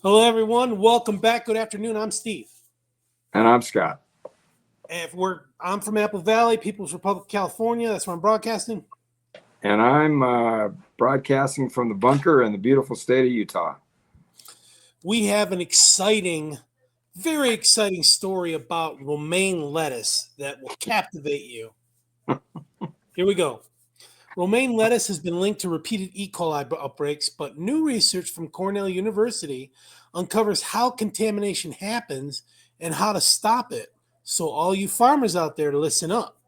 Hello, everyone. Welcome back. Good afternoon. I'm Steve. And I'm Scott. And I'm from Apple Valley, People's Republic of California. That's where I'm broadcasting. And I'm broadcasting from the bunker in the beautiful state of Utah. We have an very exciting story about romaine lettuce that will captivate you. Here we go. Romaine lettuce has been linked to repeated E. coli outbreaks, but new research from Cornell University uncovers how contamination happens and how to stop it. So, all you farmers out there, listen up.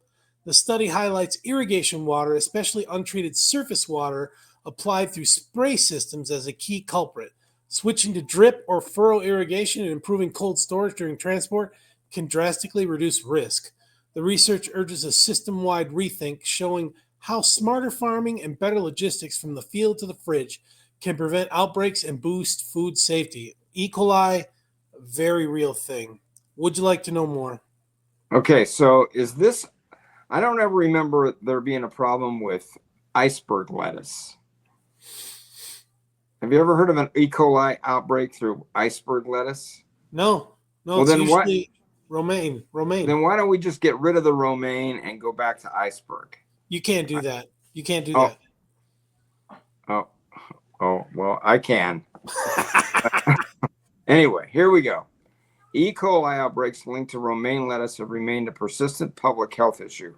The study highlights irrigation water, especially untreated surface water, applied through spray systems as a key culprit. Switching to drip or furrow irrigation and improving cold storage during transport can drastically reduce risk. The research urges a system-wide rethink showing how smarter farming and better logistics from the field to the fridge can prevent outbreaks and boost food safety. E. coli, very real thing. Would you like to know more? Okay, so I don't ever remember there being a problem with iceberg lettuce. Have you ever heard of an E. coli outbreak through iceberg lettuce? No, Well, it's then usually romaine. Then why don't we just get rid of the romaine and go back to iceberg? You can't do that. You can't do that. Well, I can. Anyway, here we go. E. coli outbreaks linked to romaine lettuce have remained a persistent public health issue.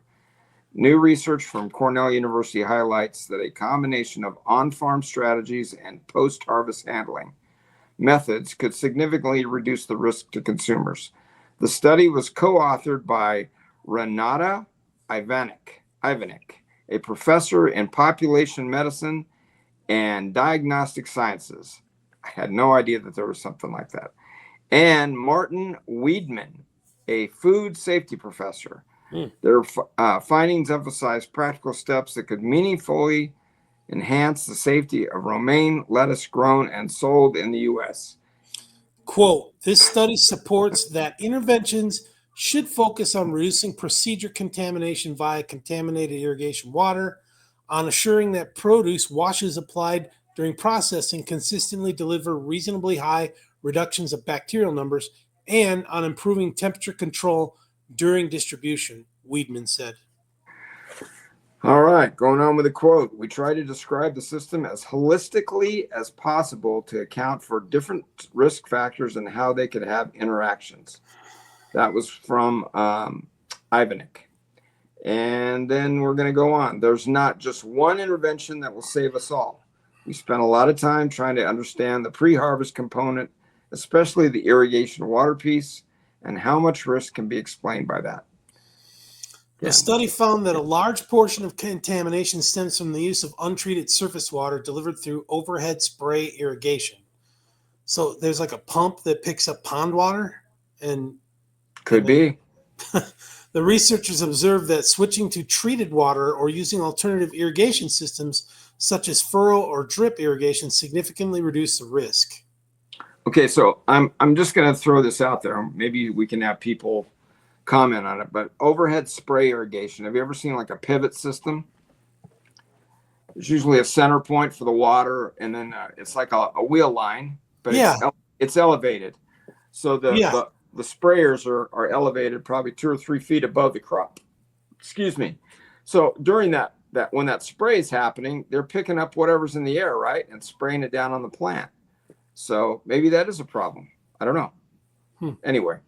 New research from Cornell University highlights that a combination of on-farm strategies and post-harvest handling methods could significantly reduce the risk to consumers. The study was co-authored by Renata Ivanek, a professor in population medicine and diagnostic sciences. I had no idea that there was something like that. And Martin Weidman, a food safety professor. Their findings emphasize practical steps that could meaningfully enhance the safety of romaine lettuce grown and sold in the U.S. Quote, this study supports that interventions should focus on reducing procedure contamination via contaminated irrigation water, on assuring that produce washes applied during processing consistently deliver reasonably high reductions of bacterial numbers, and on improving temperature control during distribution, Weidman said. All right, going on with the quote. We try to describe the system as holistically as possible to account for different risk factors and how they could have interactions. That was from Ivanek. And then we're going to go on. There's not just one intervention that will save us all. We spent a lot of time trying to understand the pre-harvest component, especially the irrigation water piece, and how much risk can be explained by that. The study found that a large portion of contamination stems from the use of untreated surface water delivered through overhead spray irrigation. So there's like a pump that picks up pond water, and could be. The researchers observed that switching to treated water or using alternative irrigation systems such as furrow or drip irrigation significantly reduced the risk. Okay, so I'm just going to throw this out there. Maybe we can have people comment on it, but overhead spray irrigation. Have you ever seen like a pivot system? There's usually a center point for the water, and then it's like a wheel line, but it's elevated. So the sprayers are elevated probably 2 or 3 feet above the crop. Excuse me. So during that when that spray is happening, they're picking up whatever's in the air, right, and spraying it down on the plant. So maybe that is a problem. I don't know. Anyway,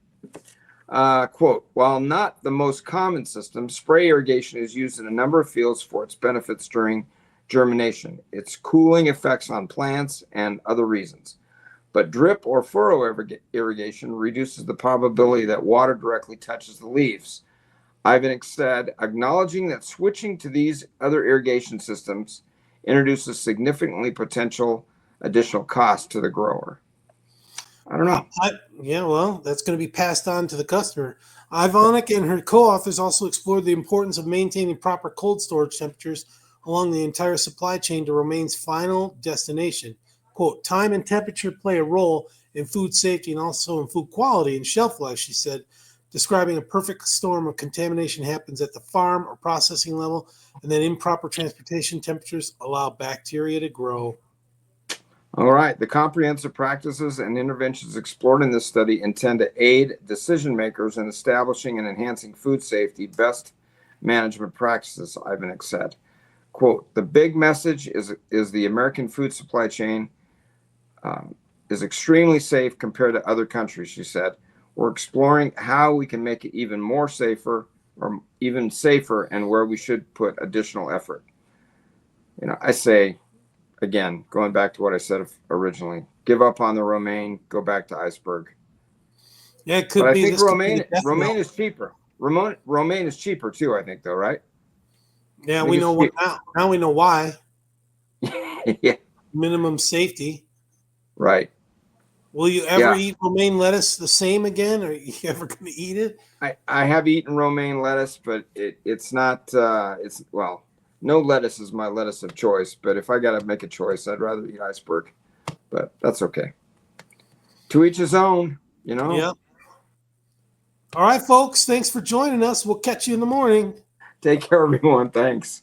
quote, while not the most common system, spray irrigation is used in a number of fields for its benefits during germination, its cooling effects on plants, and other reasons. But drip or furrow irrigation reduces the probability that water directly touches the leaves. Ivanek said, acknowledging that switching to these other irrigation systems introduces significantly potential additional cost to the grower. I don't know. That's going to be passed on to the customer. Ivanek and her co-authors also explored the importance of maintaining proper cold storage temperatures along the entire supply chain to Romaine's final destination. Quote, time and temperature play a role in food safety and also in food quality and shelf life, she said, describing a perfect storm of contamination happens at the farm or processing level, and then improper transportation temperatures allow bacteria to grow. All right. The comprehensive practices and interventions explored in this study intend to aid decision makers in establishing and enhancing food safety best management practices, Ivanek said. Quote, the big message is the American food supply chain is extremely safe compared to other countries, she said. We're exploring how we can make it even more safer or even safer and where we should put additional effort. I say, again, going back to what I said originally, give up on the Romaine, go back to iceberg. Yeah, it could But I be. think This could be the death Romaine knell. is cheaper. Romaine is cheaper too, I think, though, right? Yeah, I we think know it's what now. Now we know why. yeah, Minimum safety. right. Will you ever Yeah, eat romaine lettuce the same again? Are you ever going to eat it? I have eaten romaine lettuce, but it's not. It's well, no lettuce is my lettuce of choice. But if I got to make a choice, I'd rather eat iceberg. But that's okay. To each his own. Yeah. All right, folks. Thanks for joining us. We'll catch you in the morning. Take care, everyone. Thanks.